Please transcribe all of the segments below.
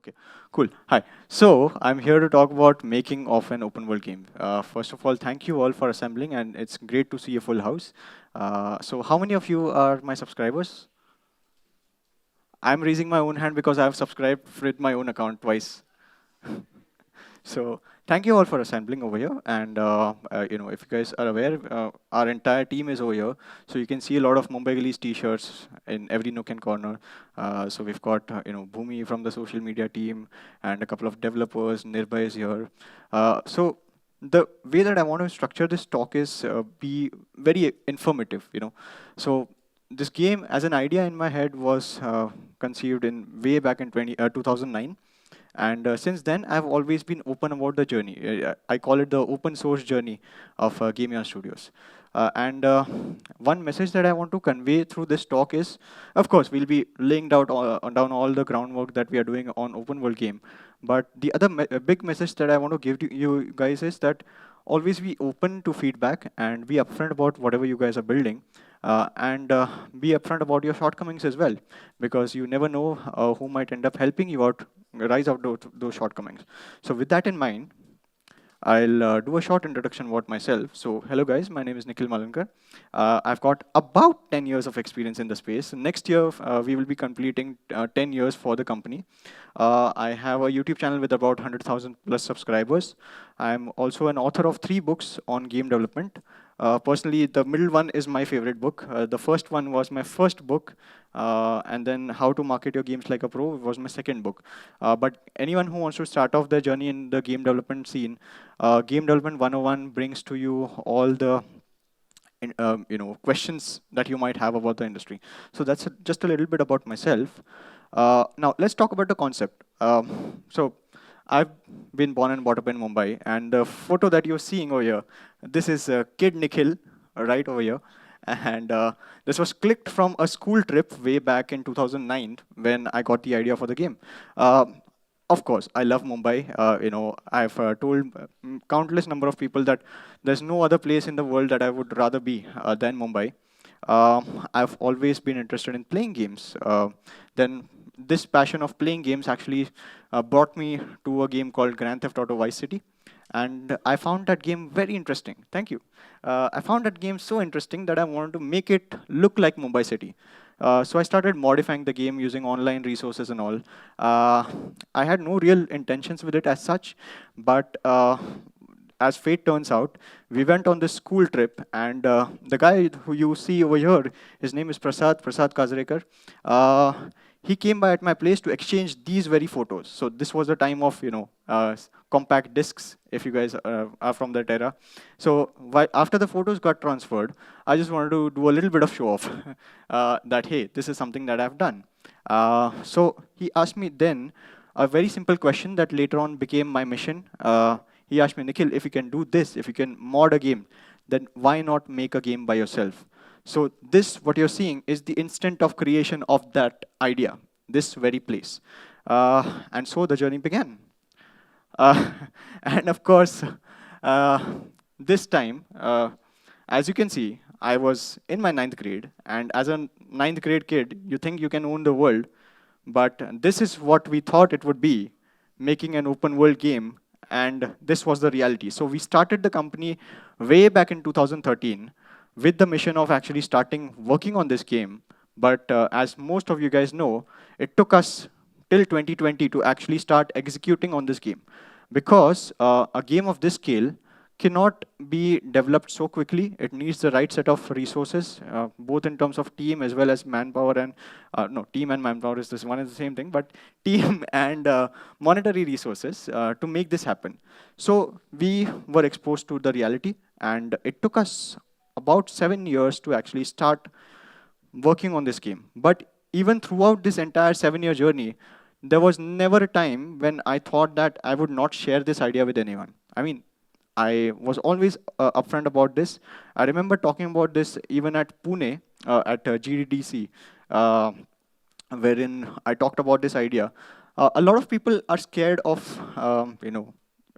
Okay, cool. Hi. So I'm here to talk about making of an open world game. First of all, thank you all for assembling, and it's great to see a full house. So how many of you are my subscribers? I'm raising my own hand because I've subscribed with my own account twice. So thank you all for assembling over here. And if you guys are aware, our entire team is over here. So you can see a lot of Mumbai Gillies t-shirts in every nook and corner. So we've got Bhumi from the social media team and a couple of developers. Nirbhay is here. So the way that I want to structure this talk is be very informative. So this game, as an idea in my head, was conceived in way back in 2009. And since then, I've always been open about the journey. I call it the open source journey of GameEon Studios. And one message that I want to convey through this talk is, of course, we'll be laying down all the groundwork that we are doing on open world game. But the other big message that I want to give to you guys is that always be open to feedback and be upfront about whatever you guys are building. And be upfront about your shortcomings as well, because you never know who might end up helping you out, rise out those shortcomings. So with that in mind, I'll do a short introduction about myself. So hello guys, my name is Nikhil Malankar. I've got about 10 years of experience in the space. Next year, we will be completing 10 years for the company. I have a YouTube channel with about 100,000 plus subscribers. I'm also an author of 3 books on game development. Personally, the middle one is my favorite book. The first one was my first book, and then How to Market Your Games Like a Pro was my second book. But anyone who wants to start off their journey in the game development scene, Game Development 101 brings to you all the questions that you might have about the industry. So that's just a little bit about myself. Now let's talk about the concept. So I've been born and brought up in Mumbai, and the photo that you're seeing over here, this is kid Nikhil, right over here. And this was clicked from a school trip way back in 2009 when I got the idea for the game. Of course, I love Mumbai. I've told countless number of people that there's no other place in the world that I would rather be than Mumbai. I've always been interested in playing games. Then this passion of playing games actually brought me to a game called Grand Theft Auto Vice City. And I found that game very interesting. Thank you. I found that game so interesting that I wanted to make it look like Mumbai City. So I started modifying the game using online resources and all. I had no real intentions with it as such, but as fate turns out, we went on this school trip, and the guy who you see over here, his name is Prasad Kazrekar. He came by at my place to exchange these very photos. So this was the time of compact discs, if you guys are from that era. So after the photos got transferred, I just wanted to do a little bit of show off that, hey, this is something that I've done. So he asked me then a very simple question that later on became my mission. He asked me, Nikhil, if you can do this, if you can mod a game, then why not make a game by yourself? So this, what you're seeing, is the instant of creation of that idea, this very place. And so the journey began. Uh, and of course, this time, as you can see, I was in my 9th grade. And as a 9th grade kid, you think you can own the world. But this is what we thought it would be, making an open world game. And this was the reality. So we started the company way back in 2013 with the mission of actually starting working on this game. But as most of you guys know, it took us till 2020 to actually start executing on this game. Because a game of this scale cannot be developed so quickly. It needs the right set of resources, both in terms of team as well as manpower. And no, team and manpower is this one is the same thing, but team and monetary resources to make this happen. So we were exposed to the reality, and it took us about 7 years to actually start working on this game. But even throughout this entire 7-year journey, there was never a time when I thought that I would not share this idea with anyone. I mean, I was always upfront about this. I remember talking about this even at Pune, at GDC, wherein I talked about this idea. A lot of people are scared of,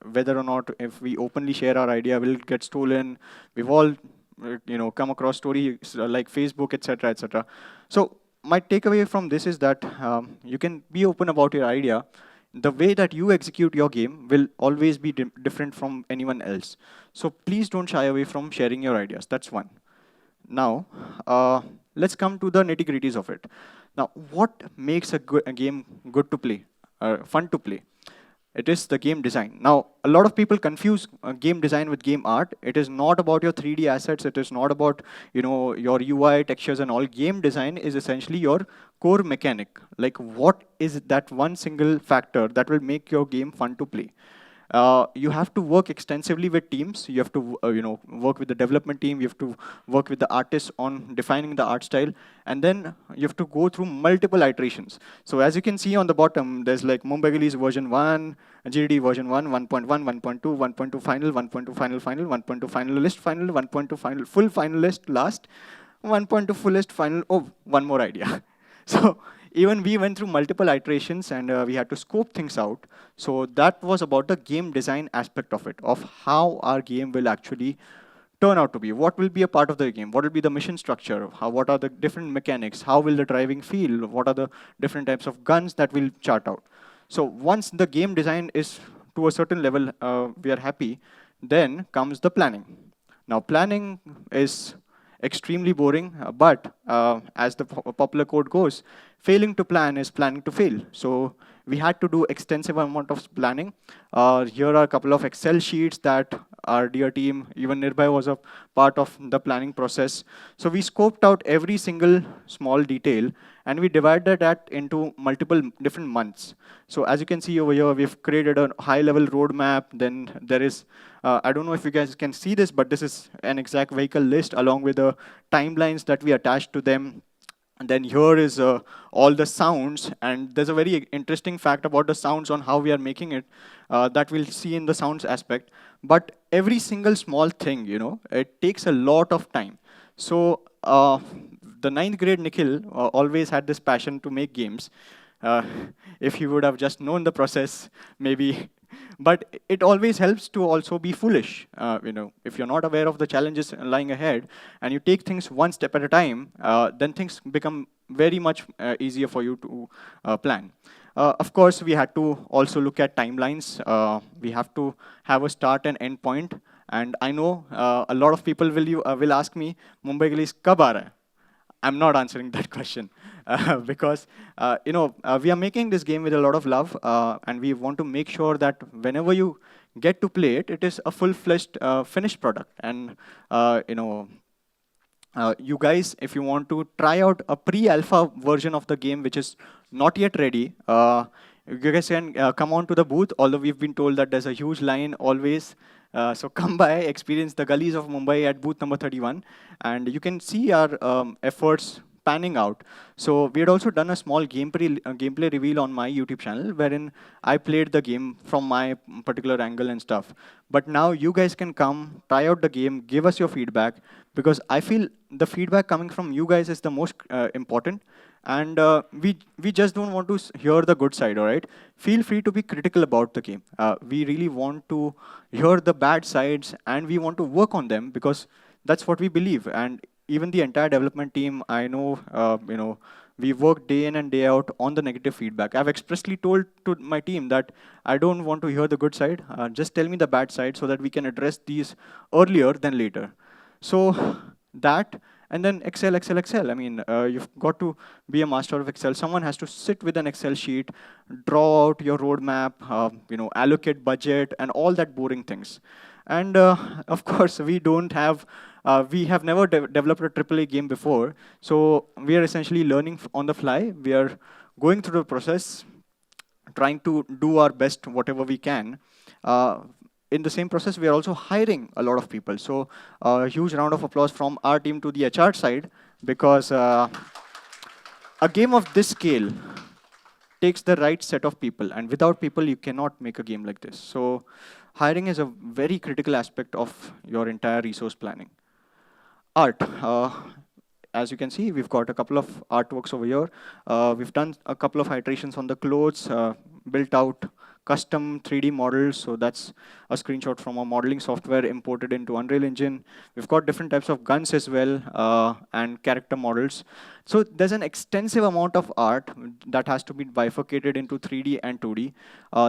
whether or not if we openly share our idea, will it get stolen. We've all, come across stories like Facebook, etc., etc. So my takeaway from this is that you can be open about your idea. the way that you execute your game will always be different from anyone else. So please don't shy away from sharing your ideas. That's one. Now, let's come to the nitty-gritties of it. Now, what makes a game good to play, fun to play? It is the game design. Now, a lot of people confuse game design with game art. It is not about your 3D assets. It is not about your UI textures and all. Game design is essentially your core mechanic. Like, what is that one single factor that will make your game fun to play? You have to work extensively with teams. You have to work with the development team. You have to work with the artists on defining the art style, and then you have to go through multiple iterations. So as you can see on the bottom, there's like Mumbai Gullies version 1, GDD version 1, 1.1, 1.2, 1.2 final, 1.2 final final, 1.2 finalist final, 1.2 final full finalist last, 1.2 fullest final. Oh, one more idea. So even we went through multiple iterations, and we had to scope things out. So that was about the game design aspect of it, of how our game will actually turn out to be. What will be a part of the game? What will be the mission structure? What are the different mechanics? How will the driving feel? What are the different types of guns that we'll chart out? So once the game design is to a certain level, we are happy, then comes the planning. Now planning is extremely boring, but as the popular quote goes, failing to plan is planning to fail. So we had to do extensive amount of planning. Here are a couple of Excel sheets that our dear team, even Nirbhay was a part of the planning process. So we scoped out every single small detail, and we divided that into multiple different months. So as you can see over here, we've created a high-level roadmap. Then there is, I don't know if you guys can see this, but this is an exact vehicle list along with the timelines that we attached to them. And then here is all the sounds, and there's a very interesting fact about the sounds on how we are making it that we'll see in the sounds aspect. But every single small thing, it takes a lot of time. So the ninth grade Nikhil always had this passion to make games. Uh, if he would have just known the process, maybe. But it always helps to also be foolish. If you're not aware of the challenges lying ahead and you take things one step at a time, then things become very much easier for you to plan. Of course, we had to also look at timelines. We have to have a start and end point. And I know a lot of people will ask me, Mumbai Gullies kab aa raha hai? I'm not answering that question because we are making this game with a lot of love, and we want to make sure that whenever you get to play it, it is a full-fledged finished product. And you guys, if you want to try out a pre-alpha version of the game, which is not yet ready, you guys can come on to the booth, although we've been told that there's a huge line always. So come by, experience the gullies of Mumbai at booth number 31, and you can see our efforts panning out. So we had also done a small gameplay reveal on my YouTube channel, wherein I played the game from my particular angle and stuff. But now you guys can come, try out the game, give us your feedback, because I feel the feedback coming from you guys is the most important. And we just don't want to hear the good side, all right? Feel free to be critical about the game. We really want to hear the bad sides, and we want to work on them, because that's what we believe. And even the entire development team, I know, we work day in and day out on the negative feedback. I've expressly told to my team that I don't want to hear the good side. Just tell me the bad side so that we can address these earlier than later. So that, and then Excel, Excel, Excel. I mean, you've got to be a master of Excel. Someone has to sit with an Excel sheet, draw out your roadmap, allocate budget, and all that boring things. And of course, we have never developed a AAA game before. So we are essentially learning on the fly. We are going through the process, trying to do our best, whatever we can. In the same process, we are also hiring a lot of people. So a huge round of applause from our team to the HR side, because a game of this scale takes the right set of people. And without people, you cannot make a game like this. So hiring is a very critical aspect of your entire resource planning. Art. As you can see, we've got a couple of artworks over here. We've done a couple of iterations on the clothes, built out custom 3D models. So that's a screenshot from our modeling software imported into Unreal Engine. We've got different types of guns as well, and character models. So there's an extensive amount of art that has to be bifurcated into 3D and 2D.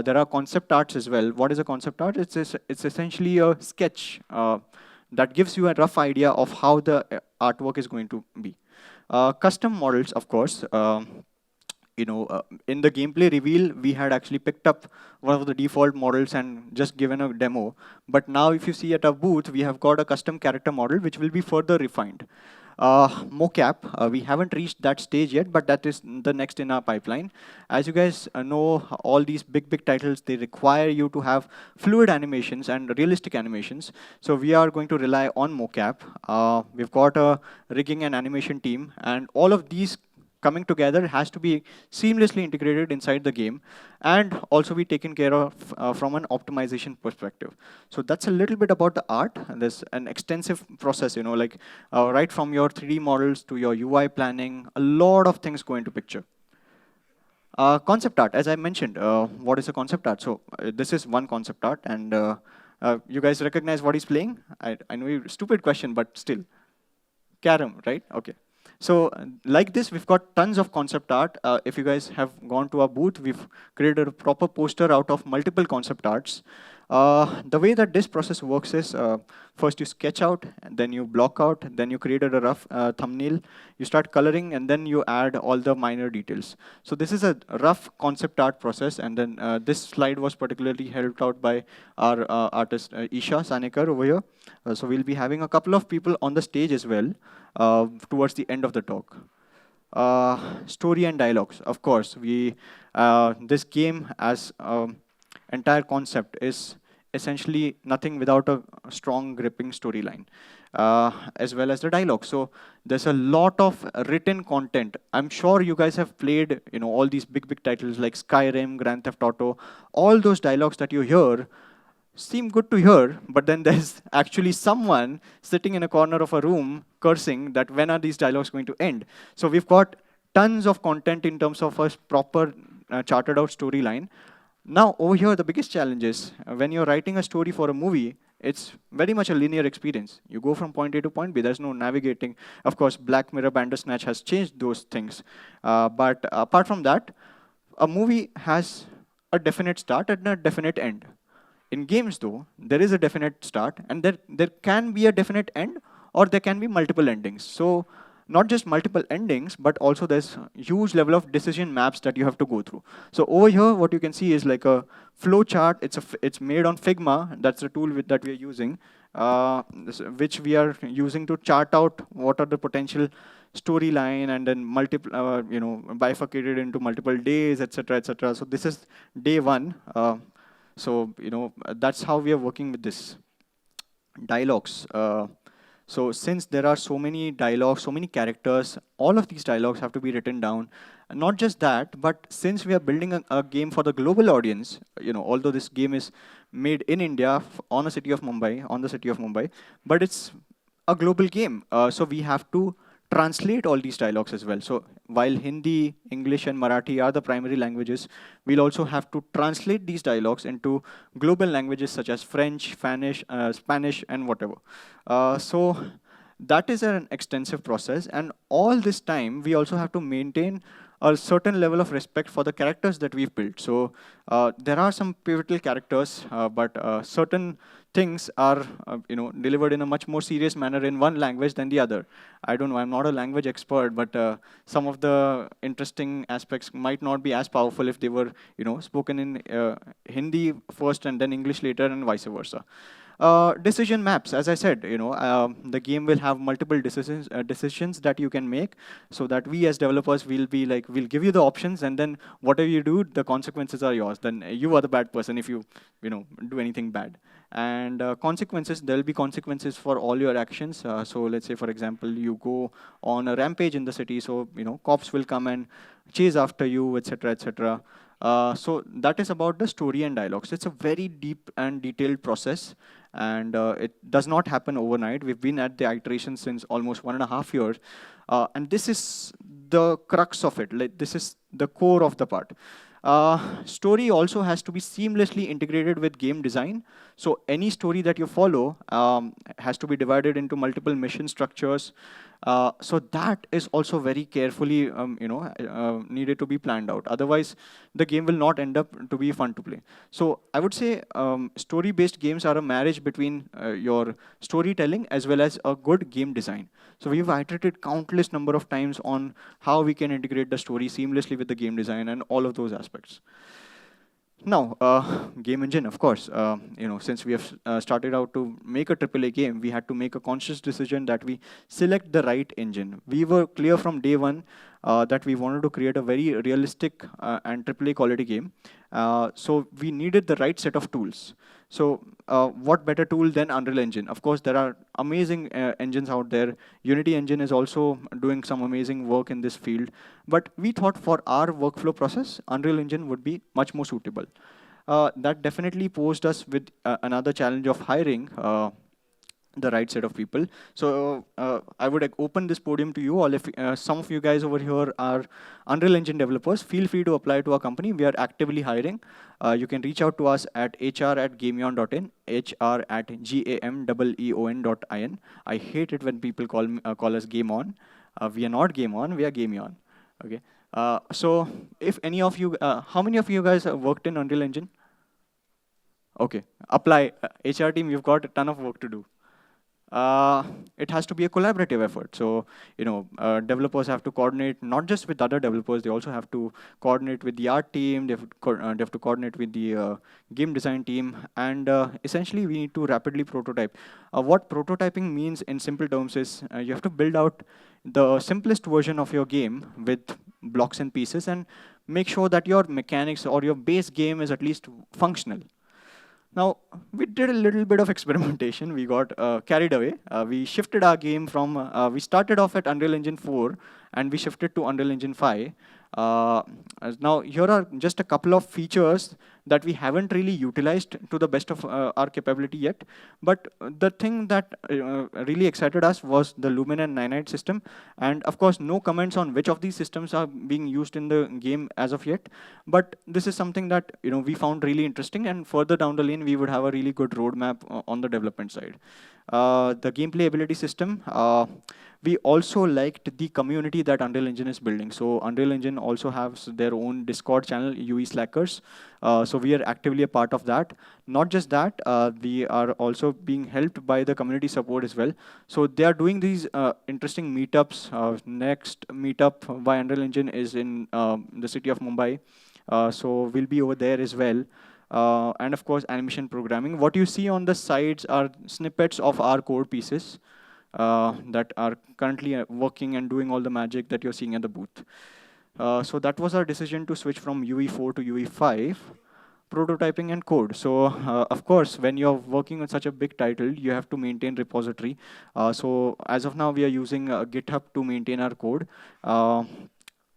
There are concept arts as well. What is a concept art? It's essentially a sketch that gives you a rough idea of how the artwork is going to be. Custom models, of course. In the gameplay reveal, we had actually picked up one of the default models and just given a demo. But now if you see at our booth, we have got a custom character model, which will be further refined. Mocap, we haven't reached that stage yet, but that is the next in our pipeline. As you guys know, all these big titles, they require you to have fluid animations and realistic animations. So we are going to rely on mocap. We've got a rigging and animation team, and all of these coming together has to be seamlessly integrated inside the game and also be taken care of from an optimization perspective. So that's a little bit about the art. And there's an extensive process, like right from your 3D models to your UI planning, a lot of things go into picture. Concept art, as I mentioned, what is a concept art? So this is one concept art, and you guys recognize what he's playing? I know you, stupid question, but still. Carom, right? Okay. So like this, we've got tons of concept art. If you guys have gone to our booth, we've created a proper poster out of multiple concept arts. The way that this process works is, first you sketch out, and then you block out, then you created a rough thumbnail, you start coloring, and then you add all the minor details. So this is a rough concept art process, and then this slide was particularly helped out by our artist Isha Sanekar over here. So we'll be having a couple of people on the stage as well towards the end of the talk. Story and dialogues, of course. This game as entire concept is essentially nothing without a strong gripping storyline, as well as the dialogue. So there's a lot of written content. I'm sure you guys have played all these big titles like Skyrim, Grand Theft Auto. All those dialogues that you hear seem good to hear, but then there's actually someone sitting in a corner of a room cursing that when are these dialogues going to end. So we've got tons of content in terms of a proper charted out storyline. Now over here, the biggest challenge is when you're writing a story for a movie, it's very much a linear experience. You go from point A to point B. There's no navigating. Of course, Black Mirror Bandersnatch has changed those things. But apart from that, a movie has a definite start and a definite end. In games, though, there is a definite start, and there can be a definite end, or there can be multiple endings. So not just multiple endings, but also there's a huge level of decision maps that you have to go through. So over here, what you can see is like a flow chart. It's made on Figma. That's the tool that we are using, which we are using to chart out what are the potential storyline, and then bifurcated into multiple days, etc., etc. So this is day one. So that's how we are working with this. Dialogues. So since there are so many dialogues, so many characters, all of these dialogues have to be written down. And not just that, but since we are building a game for the global audience, although this game is made in India on the city of Mumbai, but it's a global game. So we have to translate all these dialogues as well. So while Hindi, English, and Marathi are the primary languages, we'll also have to translate these dialogues into global languages such as French, Spanish, and whatever. So that is an extensive process. And all this time, we also have to maintain a certain level of respect for the characters that we've built. So there are some pivotal characters, but certain things are delivered in a much more serious manner in one language than the other. I don't know, I'm not a language expert, but some of the interesting aspects might not be as powerful if they were spoken in Hindi first and then English later, and vice versa. Decision maps, as I said, the game will have multiple decisions that you can make, so that we as developers will be like, we'll give you the options, and then whatever you do, the consequences are yours. Then you are the bad person if you do anything bad. And consequences, there'll be consequences for all your actions. So let's say, for example, you go on a rampage in the city, so cops will come and chase after you, etc., etc. So that is about the story and dialogues. It's a very deep and detailed process, and it does not happen overnight. We've been at the iteration since almost 1.5 years, and this is the crux of it. Like, this is the core of the part. Story also has to be seamlessly integrated with game design. So any story that you follow has to be divided into multiple mission structures. So that is also very carefully, needed to be planned out. Otherwise, the game will not end up to be fun to play. So I would say story-based games are a marriage between your storytelling as well as a good game design. So we've iterated countless number of times on how we can integrate the story seamlessly with the game design and all of those aspects. Now, game engine, of course. Since we have started out to make a AAA game, we had to make a conscious decision that we select the right engine. We were clear from day one that we wanted to create a very realistic and AAA quality game. So we needed the right set of tools. So what better tool than Unreal Engine? Of course, there are amazing engines out there. Unity engine is also doing some amazing work in this field. But we thought for our workflow process, Unreal Engine would be much more suitable. That definitely posed us with another challenge of hiring the right set of people. So I would open this podium to you all. If some of you guys over here are Unreal Engine developers, feel free to apply to our company. We are actively hiring. You can reach out to us at hr@gameon.in, hr@gameon.in. I hate it when people call us Game On. We are not Game On, we are Gameon. Okay. So if any of you, how many of you guys have worked in Unreal Engine? Okay, apply. HR team, you've got a ton of work to do. It has to be a collaborative effort. So, developers have to coordinate not just with other developers, they also have to coordinate with the art team, they have to coordinate with the game design team, and essentially we need to rapidly prototype. What prototyping means in simple terms is you have to build out the simplest version of your game with blocks and pieces and make sure that your mechanics or your base game is at least functional. Now, we did a little bit of experimentation. We got carried away. We shifted our game from, we started off at Unreal Engine 4, and we shifted to Unreal Engine 5. Now, here are just a couple of features that we haven't really utilized to the best of our capability yet. But the thing that really excited us was the Lumen and Nanite system. And of course, no comments on which of these systems are being used in the game as of yet. But this is something that we found really interesting. And further down the lane, we would have a really good roadmap on the development side. The gameplay ability system, we also liked the community that Unreal Engine is building. So Unreal Engine also has their own Discord channel, UE Slackers. So we are actively a part of that. Not just that, we are also being helped by the community support as well. So they are doing these interesting meetups. Next meetup by Unreal Engine is in the city of Mumbai. So we'll be over there as well. And of course, animation programming. What you see on the sides are snippets of our code pieces that are currently working and doing all the magic that you're seeing at the booth. So that was our decision to switch from UE4 to UE5, prototyping and code. So of course, when you're working on such a big title, you have to maintain repository. So as of now, we are using GitHub to maintain our code.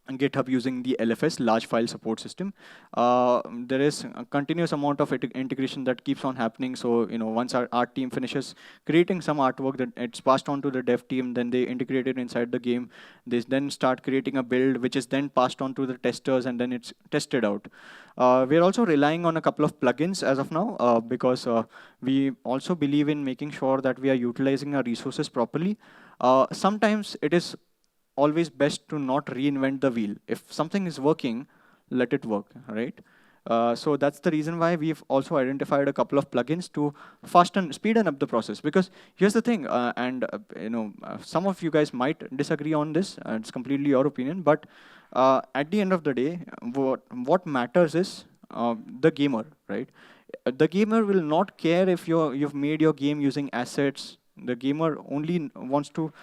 And GitHub using the LFS, large file support system. There is a continuous amount of integration that keeps on happening. So once our art team finishes creating some artwork, that it's passed on to the dev team, then they integrate it inside the game. They then start creating a build, which is then passed on to the testers, and then it's tested out. We're also relying on a couple of plugins as of now, because we also believe in making sure that we are utilizing our resources properly. Sometimes it is always best to not reinvent the wheel. If something is working, let it work, right? So that's the reason why we've also identified a couple of plugins to speeden up the process. Because here's the thing, some of you guys might disagree on this. It's completely your opinion, but at the end of the day, what matters is the gamer, right? The gamer will not care if you've made your game using assets. The gamer only wants to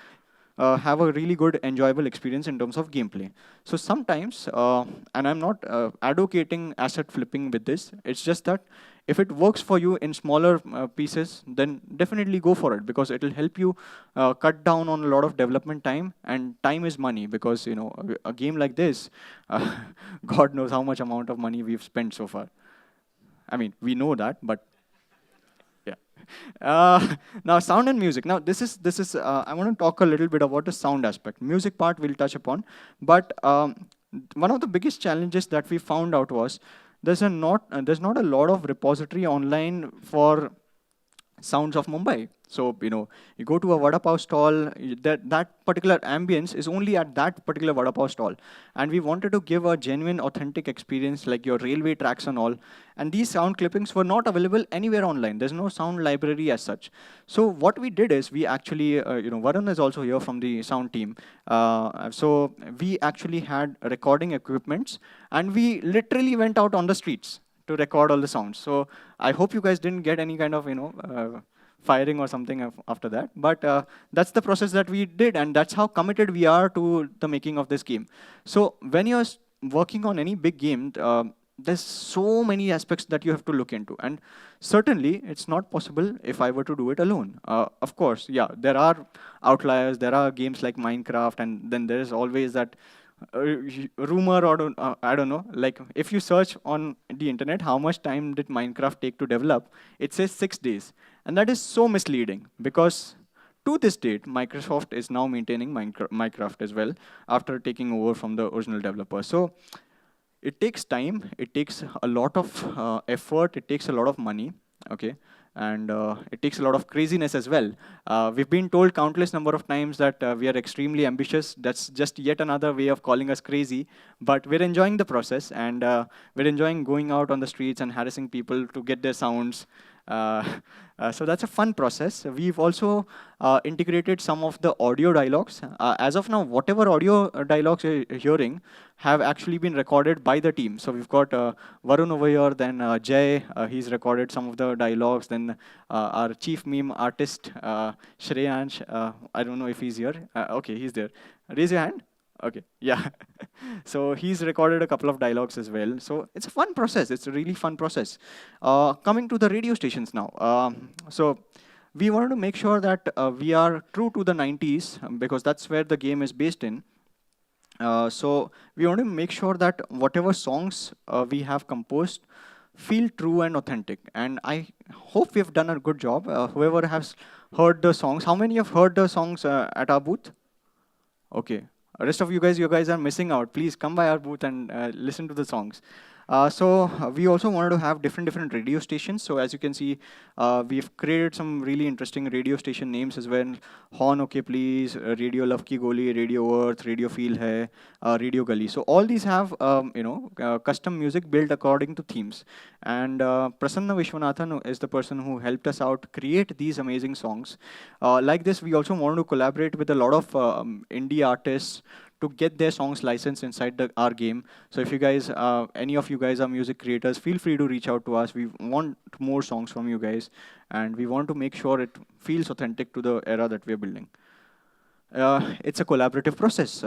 have a really good, enjoyable experience in terms of gameplay. So sometimes, and I'm not advocating asset flipping with this, it's just that if it works for you in smaller pieces, then definitely go for it, because it'll help you cut down on a lot of development time, and time is money, because a game like this, God knows how much amount of money we've spent so far. I mean, we know that, but yeah. Now, sound and music. Now, this is. I want to talk a little bit about the sound aspect. Music part we'll touch upon, but one of the biggest challenges that we found out was there's not a lot of repository online for sounds of Mumbai. So, you go to a vada pav stall, that particular ambience is only at that particular vada pav stall. And we wanted to give a genuine, authentic experience like your railway tracks and all. And these sound clippings were not available anywhere online. There's no sound library as such. So what we did is we actually, Varun is also here from the sound team. So we actually had recording equipments and we literally went out on the streets to record all the sounds. So I hope you guys didn't get any kind of, firing or something after that. But that's the process that we did, and that's how committed we are to the making of this game. So when you're working on any big game, there's so many aspects that you have to look into. And certainly, it's not possible if I were to do it alone. Of course, yeah, there are outliers. There are games like Minecraft, and then there's always that rumor or I don't know, like if you search on the internet how much time did Minecraft take to develop, it says 6 days. And that is so misleading because to this date, Microsoft is now maintaining Minecraft as well after taking over from the original developer. So it takes time, it takes a lot of effort, it takes a lot of money, okay? And it takes a lot of craziness as well. We've been told countless number of times that we are extremely ambitious. That's just yet another way of calling us crazy. But we're enjoying the process, and we're enjoying going out on the streets and harassing people to get their sounds. Uh, so that's a fun process. We've also integrated some of the audio dialogues. As of now, whatever audio dialogues you're hearing have actually been recorded by the team. So we've got Varun over here, then Jay, he's recorded some of the dialogues, then our chief meme artist, Shreyansh, I don't know if he's here. Okay, he's there. Raise your hand. Okay, yeah. So he's recorded a couple of dialogues as well. So it's a fun process. It's a really fun process. Coming to the radio stations now. So we wanted to make sure that we are true to the 90s because that's where the game is based in. So we want to make sure that whatever songs we have composed feel true and authentic. And I hope we've done a good job. Whoever has heard the songs, how many have heard the songs at our booth? Okay. Rest of you guys are missing out. Please come by our booth and listen to the songs. So we also wanted to have different radio stations. So as you can see, we've created some really interesting radio station names as well. Horn Okay Please, Radio Love Ki Goli, Radio Earth, Radio Feel Hai, Radio Gully. So all these have custom music built according to themes. And Prasanna Vishwanathan is the person who helped us out create these amazing songs. Like this, we also wanted to collaborate with a lot of indie artists to get their songs licensed inside our game. So if you guys, any of you guys are music creators, feel free to reach out to us. We want more songs from you guys, and we want to make sure it feels authentic to the era that we're building. It's a collaborative process.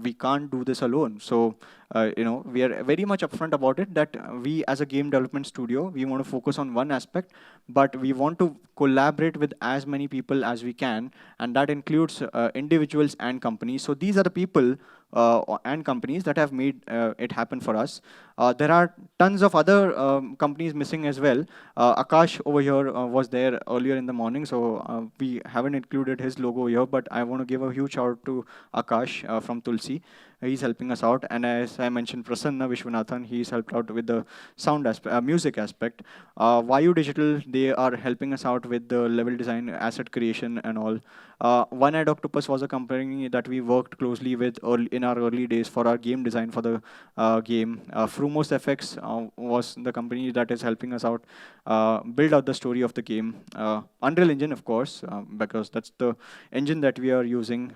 We can't do this alone. So, we are very much upfront about it that we as a game development studio, we want to focus on one aspect, but we want to collaborate with as many people as we can. And that includes individuals and companies. So these are the people and companies that have made it happen for us. There are tons of other companies missing as well. Akash over here was there earlier in the morning, so we haven't included his logo here, but I want to give a huge shout out to Akash from Tulsi. He's helping us out. And as I mentioned, Prasanna Vishwanathan, he's helped out with the sound aspect, music aspect. Vayu Digital, they are helping us out with the level design, asset creation and all. One-Eyed Octopus was a company that we worked closely with in our early days for our game design for the game. Frumos FX was the company that is helping us out build out the story of the game. Unreal Engine, of course, because that's the engine that we are using.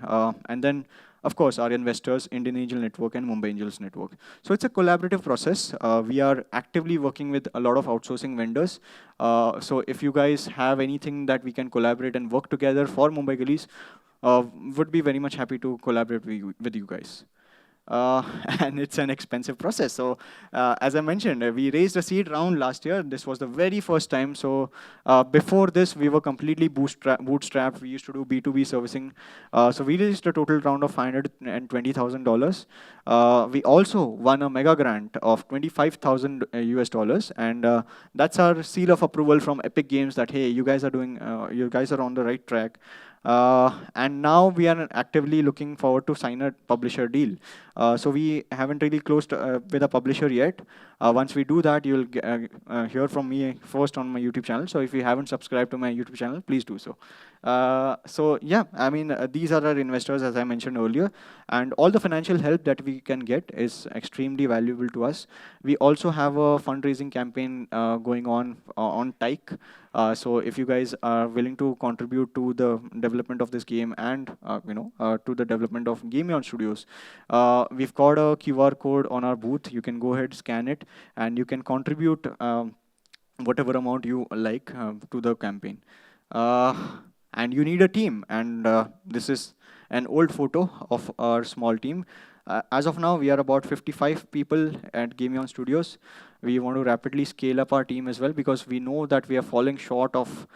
And then of course, our investors, Indian Angel Network and Mumbai Angels Network. So it's a collaborative process. We are actively working with a lot of outsourcing vendors. So if you guys have anything that we can collaborate and work together for Mumbai Gullies, would be very much happy to collaborate with you guys. And it's an expensive process. So as I mentioned, we raised a seed round last year. This was the very first time. So before this, we were completely bootstrapped. We used to do B2B servicing. So we raised a total round of $520,000. We also won a mega grant of 25,000 US dollars. And that's our seal of approval from Epic Games that, hey, you guys are on the right track. And now we are actively looking forward to sign a publisher deal. So we haven't really closed with a publisher yet. Once we do that, you'll hear from me first on my YouTube channel. So if you haven't subscribed to my YouTube channel, please do so. So yeah, I mean, these are our investors, as I mentioned earlier, and all the financial help that we can get is extremely valuable to us. We also have a fundraising campaign going on Tyke. So if you guys are willing to contribute to the development of this game and to the development of GameEon Studios, we've got a QR code on our booth. You can go ahead, scan it, and you can contribute whatever amount you like to the campaign. And you need a team, and this is an old photo of our small team. As of now, we are about 55 people at GameEon Studios. We want to rapidly scale up our team as well, because we know that we are falling short of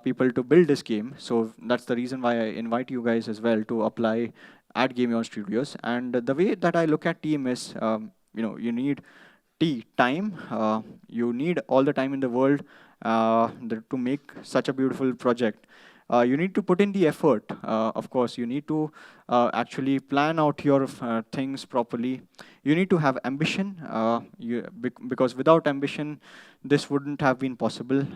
people to build this game. So that's the reason why I invite you guys as well to apply at GameEon Studios. And the way that I look at team is, you need time. You need all the time in the world to make such a beautiful project. You need to put in the effort. Of course, you need to actually plan out your things properly. You need to have ambition, because without ambition, this wouldn't have been possible.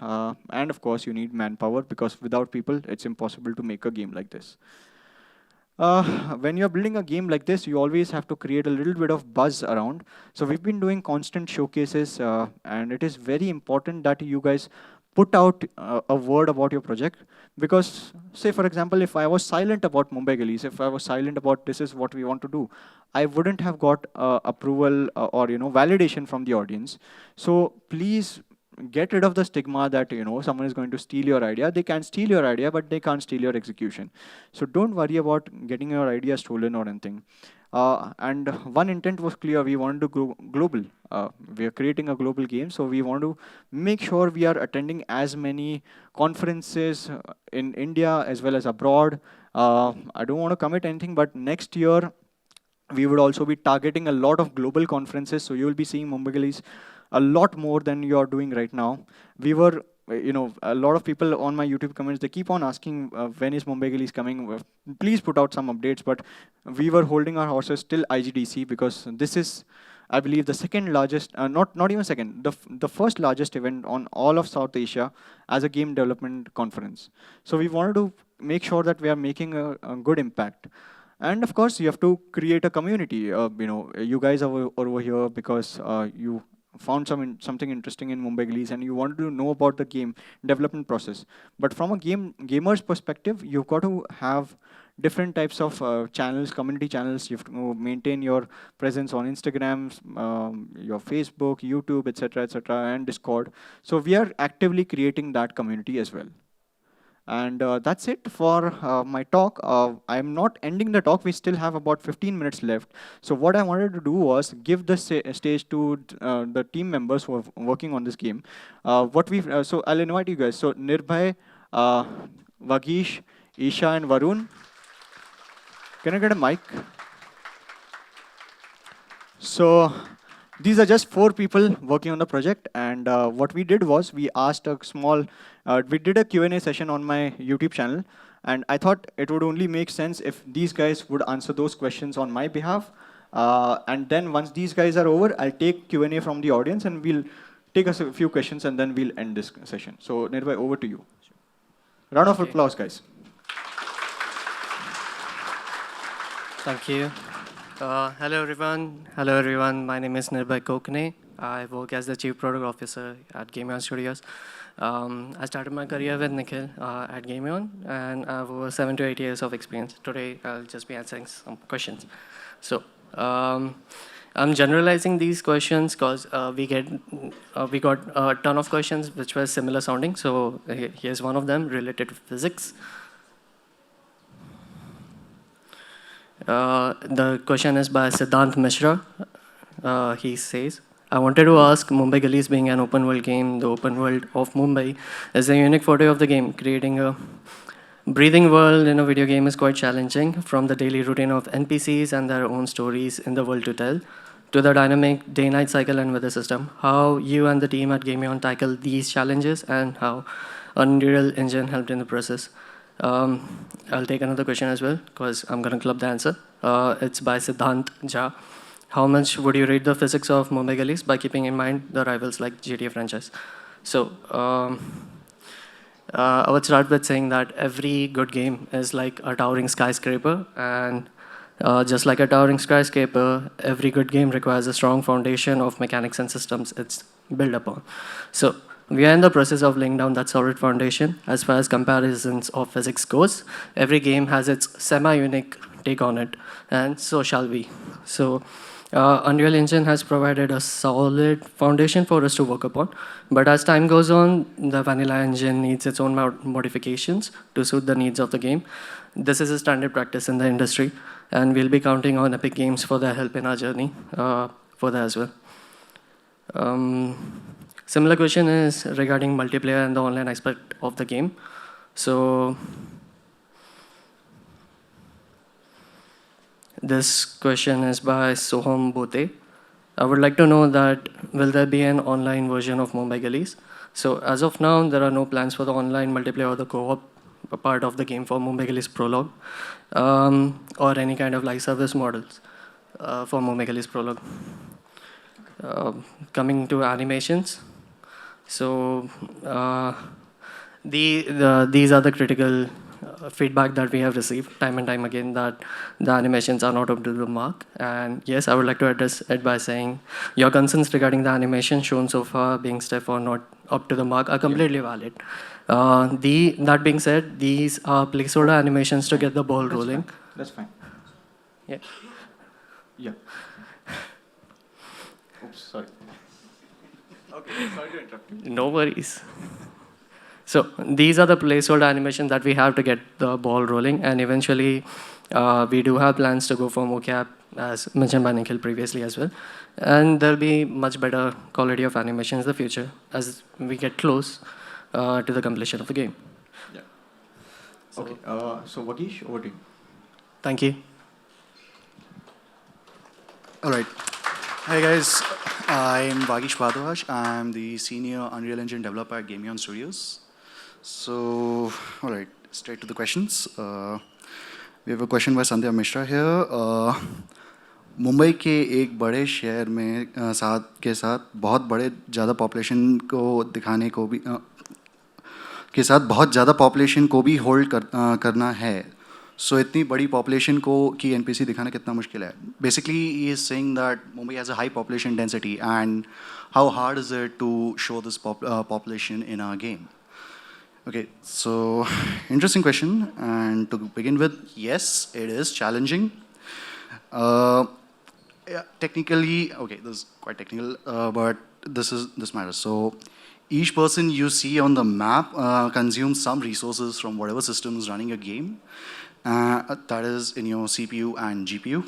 And of course, you need manpower, because without people, it's impossible to make a game like this. When you're building a game like this, you always have to create a little bit of buzz around. So we've been doing constant showcases, and it is very important that you guys put out a word about your project. Because, say for example, if I was silent about Mumbai Gullies, if I was silent about this is what we want to do, I wouldn't have got approval or validation from the audience. So please get rid of the stigma that someone is going to steal your idea. They can steal your idea, but they can't steal your execution. So don't worry about getting your idea stolen or anything. And one intent was clear. We wanted to go global. We are creating a global game, so we want to make sure we are attending as many conferences in India as well as abroad. I don't want to commit anything, but next year we would also be targeting a lot of global conferences. So you will be seeing Mumbai Gullies a lot more than you're doing right now. We were, a lot of people on my YouTube comments, they keep on asking, when is Mumbai Gullies coming? Please put out some updates. But we were holding our horses till IGDC, because this is, I believe, the second largest, not even second, the first largest event on all of South Asia as a game development conference. So we wanted to make sure that we are making a good impact. And of course, you have to create a community. You guys are over here because you found something interesting in Mumbai Gullies and you wanted to know about the game development process. But from a gamer's perspective, you've got to have different types of channels, community channels. You have to maintain your presence on Instagram, your Facebook, YouTube, etc., and Discord. So we are actively creating that community as well. And that's it for my talk. I'm not ending the talk. We still have about 15 minutes left. So what I wanted to do was give the stage to the team members who are working on this game. So I'll invite you guys. So Nirbhay, Vagish, Isha, and Varun. Can I get a mic? So these are just 4 people working on the project, and what we did was we asked we did a Q&A session on my YouTube channel, and I thought it would only make sense if these guys would answer those questions on my behalf. And then once these guys are over, I'll take Q&A from the audience, and we'll take a few questions, and then we'll end this session. So Nirbhay, over to you. Round of applause, guys. Thank you. Hello everyone. My name is Nirbhay Kokane. I work as the Chief Product Officer at GameEon Studios. I started my career with Nikhil at GameEon, and I have over 7 to 8 years of experience. Today, I'll just be answering some questions. So, I'm generalizing these questions because we got a ton of questions which were similar sounding. So here's one of them related to physics. The question is by Siddhant Mishra. He says, I wanted to ask, Mumbai Gullies being an open world game, the open world of Mumbai is a unique photo of the game. Creating a breathing world in a video game is quite challenging, from the daily routine of NPCs and their own stories in the world to tell, to the dynamic day-night cycle and weather system. How you and the team at GameEon tackle these challenges, and how Unreal Engine helped in the process. I'll take another question as well, because I'm going to club the answer. It's by Siddhant Jha. How much would you rate the physics of Mumbai Gullies by keeping in mind the rivals like GTA franchise? So, I would start with saying that every good game is like a towering skyscraper, and just like a towering skyscraper, every good game requires a strong foundation of mechanics and systems it's built upon. So we are in the process of laying down that solid foundation. As far as comparisons of physics goes, every game has its semi-unique take on it, and so shall we. So Unreal Engine has provided a solid foundation for us to work upon. But as time goes on, the vanilla engine needs its own modifications to suit the needs of the game. This is a standard practice in the industry, and we'll be counting on Epic Games for their help in our journey for that as well. Similar question is regarding multiplayer and the online aspect of the game. So this question is by Soham Bote. I would like to know that will there be an online version of Mumbai Gullies? So as of now, there are no plans for the online multiplayer or the co-op part of the game for Mumbai Gullies Prologue, or any kind of live service models for Mumbai Gullies Prologue. Coming to animations, so these are the critical feedback that we have received time and time again, that the animations are not up to the mark. And yes, I would like to address it by saying your concerns regarding the animation shown so far being stiff or not up to the mark are completely valid. That being said, these are placeholder animations to get the ball rolling. That's fine. Yeah. Yeah. Oops, sorry. Okay, sorry to interrupt you. No worries. So these are the placeholder animations that we have to get the ball rolling, and eventually we do have plans to go for mocap, as mentioned by Nikhil previously as well. And there'll be much better quality of animations in the future as we get close to the completion of the game. Yeah. Okay, so Vagish, over to you. Thank you. All right. Hi guys, I'm Vagish Bhadwaj. I'm the senior Unreal Engine developer at GameEon Studios. So, all right, straight to the questions. We have a question by Sandhya Mishra here. Mumbai के एक बड़े शहर में साथ बहुत बड़े ज़्यादा population को दिखाने को भी के साथ बहुत ज़्यादा पॉपुलेशन को भी होल्ड करना है. सो इतनी बड़ी पॉपुलेशन को की एनपीसी दिखाना कितना मुश्किल है. Basically he is saying that Mumbai has a high population density and how hard is it to show this population in our game. Okay, so interesting question. And to begin with, yes, it is challenging. Yeah, technically, okay, this is quite technical, but this matters. So each person you see on the map consumes some resources from whatever system is running a game. That is in your CPU and GPU.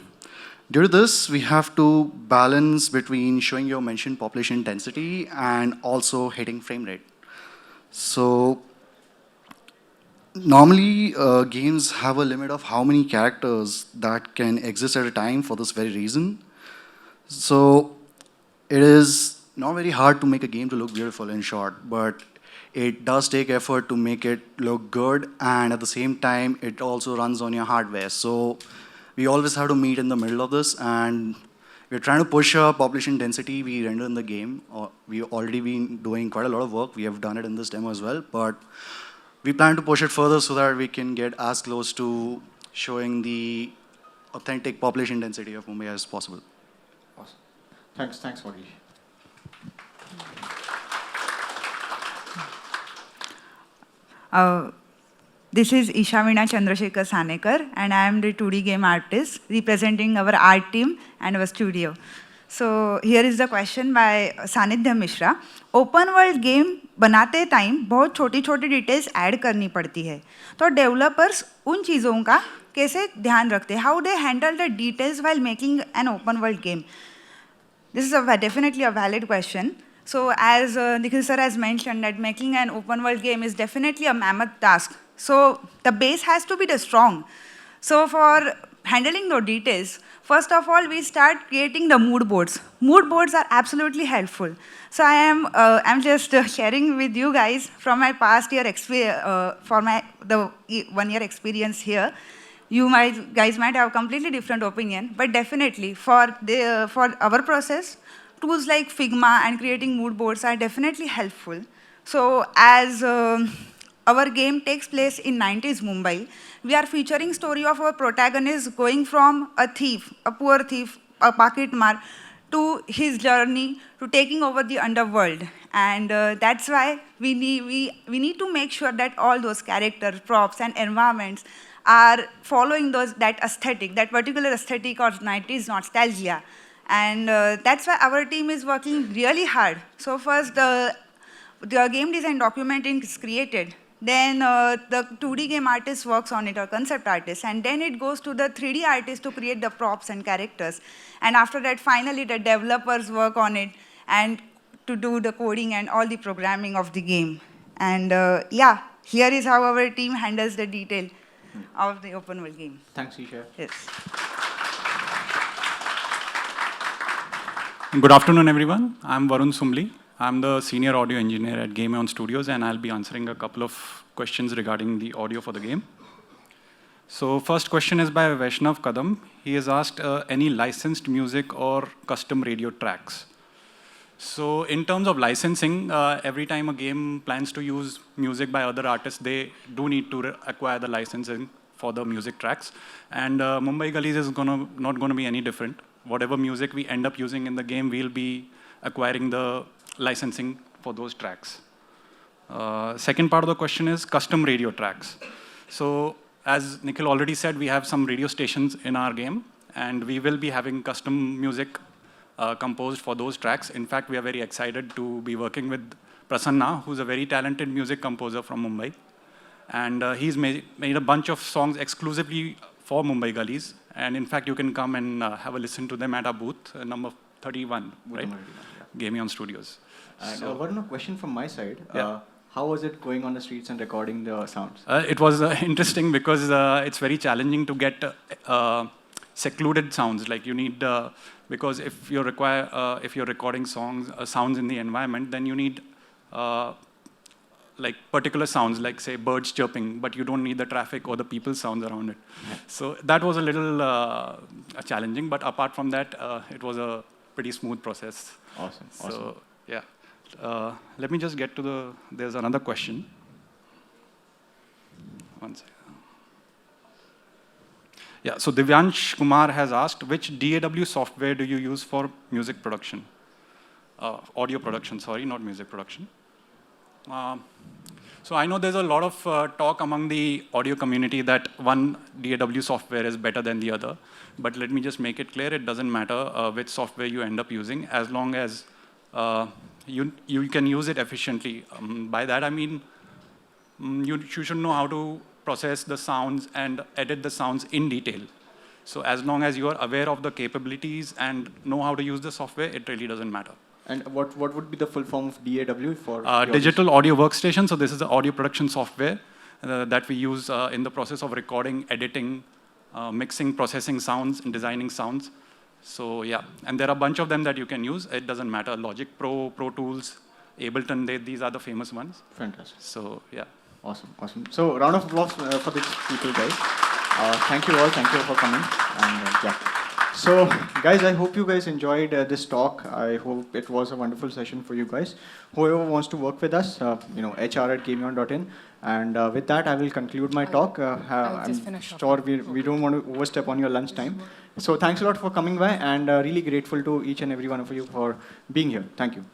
Due to this, we have to balance between showing your mentioned population density and also hitting frame rate. So normally, games have a limit of how many characters that can exist at a time for this very reason. So it is not very hard to make a game to look beautiful in short, but it does take effort to make it look good, and at the same time, it also runs on your hardware. So we always have to meet in the middle of this, and we're trying to push a population density we render in the game. We've already been doing quite a lot of work. We have done it in this demo as well, but we plan to push it further so that we can get as close to showing the authentic population density of Mumbai as possible. Awesome. Thanks, Vagish. This is Ishavina Chandrasekhar Sanekar, and I am the 2D game artist representing our art team and our studio. So here is the question by सानिध्य Mishra. Open world game बनाते time बहुत छोटी छोटी details add करनी पड़ती है, तो developers उन चीज़ों का कैसे ध्यान रखते हैं? How they handle the details while making an open world game? This is definitely a valid question. So as Nikhil sir has mentioned, that making an open world game is definitely a mammoth task. So the base has to be the strong. So for handling the details, first of all, we start creating the mood boards. Mood boards are absolutely helpful. So I'm just sharing with you guys from my past year experience, the 1 year experience here. Guys might have completely different opinion, but definitely for our process, tools like Figma and creating mood boards are definitely helpful. So as our game takes place in 90s Mumbai, we are featuring story of our protagonist going from a thief, a poor thief, a pocket mar, to his journey to taking over the underworld. And that's why we need to make sure that all those characters, props, and environments are following that aesthetic, that particular aesthetic or 90s nostalgia. And that's why our team is working really hard. So first, the game design document is created. Then the 2D game artist works on it, or concept artist. And then it goes to the 3D artist to create the props and characters. And after that, finally, the developers work on it and to do the coding and all the programming of the game. And yeah, here is how our team handles the detail of the open world game. Thanks, Isha. Yes. Good afternoon, everyone. I'm Varun Sumli. I'm the senior audio engineer at GameEon Studios, and I'll be answering a couple of questions regarding the audio for the game. So first question is by Vaishnav Kadam. He has asked any licensed music or custom radio tracks. So in terms of licensing, every time a game plans to use music by other artists, they do need to acquire the licensing for the music tracks. And Mumbai Gullies is not going to be any different. Whatever music we end up using in the game, we'll be acquiring the licensing for those tracks. Second part of the question is custom radio tracks. So as Nikhil already said, we have some radio stations in our game, and we will be having custom music composed for those tracks. In fact, we are very excited to be working with Prasanna, who's a very talented music composer from Mumbai. And he's made a bunch of songs exclusively for Mumbai Gullies. And in fact, you can come and have a listen to them at our booth, number 31, right? GameEon Studios. And So- one question from my side. Yeah. How was it going on the streets and recording the sounds? It was interesting because it's very challenging to get secluded sounds. Like you need, because if you're recording sounds in the environment, then you need like particular sounds, like say birds chirping, but you don't need the traffic or the people sounds around it. So that was a little challenging, but apart from that, it was a pretty smooth process. Awesome. So yeah, let me just get to there's another question. One second. Yeah, so Divyansh Kumar has asked, which DAW software do you use for music production? Audio production, sorry, not music production. So I know there's a lot of talk among the audio community that one DAW software is better than the other. But let me just make it clear, it doesn't matter which software you end up using, as long as you can use it efficiently. By that I mean, you should know how to process the sounds and edit the sounds in detail. So as long as you are aware of the capabilities and know how to use the software, it really doesn't matter. And what would be the full form of DAW for? Digital audio workstation. So this is the audio production software that we use in the process of recording, editing, mixing, processing sounds, and designing sounds. So yeah, and there are a bunch of them that you can use. It doesn't matter. Logic Pro, Pro Tools, Ableton, these are the famous ones. Fantastic. So yeah. Awesome, awesome. So round of applause for these people, guys. Thank you all. Thank you for coming. And yeah. So guys, I hope you guys enjoyed this talk. I hope it was a wonderful session for you guys. Whoever wants to work with us, hr@gameon.in. And with that, I will conclude my talk. I'm sure we don't want to overstep on your lunch time. So thanks a lot for coming by, and really grateful to each and every one of you for being here. Thank you.